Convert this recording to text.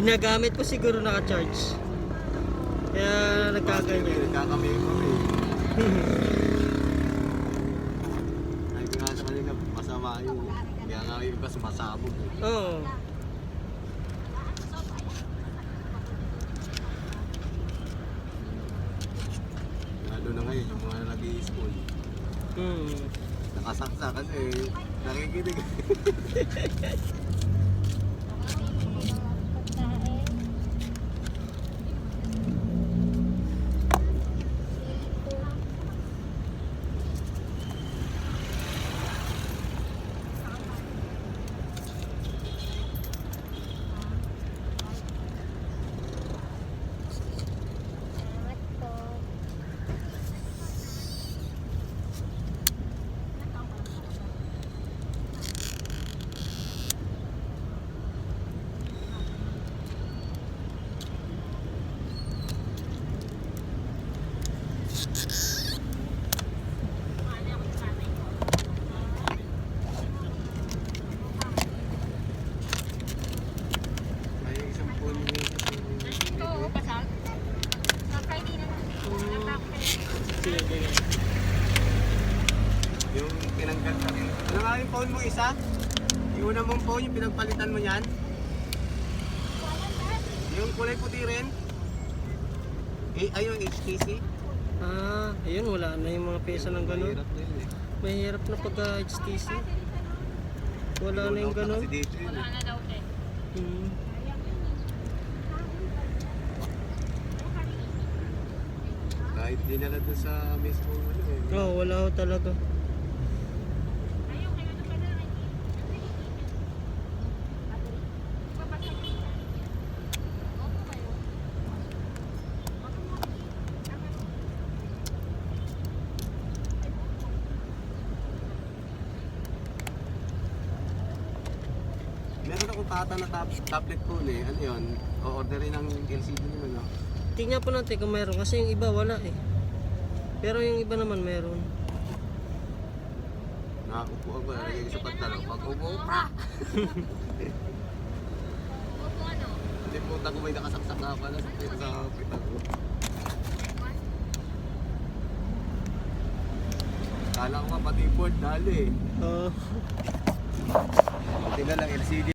Ginagamit po siguro naka-charge. Kaya nagkaganyan. Nagkakamay kami. Ay, nga sa kanila, masama yun. Kaya nga yung iba sumasabog. Oo. Lalo na ngayon, yung mga nag-i-school. Nakasaksa kasi nakikinig. May isang phone niya kasi. Sige. Yung pinanggal sa rin. Ano nga yung phone mo isa? Yung una mong phone, yung pinagpalitan mo yan? Yung kulay puti rin? Ay, yung HTC? Ayun, wala na yung mga pyesa ng gano'n. Mahirap na yun eh. Mahirap na pagka-HTC. Wala na yung gano'n. Kasi dito yun eh. Kahit dinala doon sa mismo ano eh. Oo, wala ho talaga. Meron akong tata na tablet phone eh. Ano yun? O-orderin ng LCD naman no? Tingnan po natin kung meron. Kasi yung iba wala eh. Pero yung iba naman meron. Nakakupo ako. Nalagay ko sa pantalo. Pag upo, pa! Hindi puta ko may nakasaksak na pala sa pita ko. Kala ko nga pati board dali eh. Oo. Buti na lang LCD.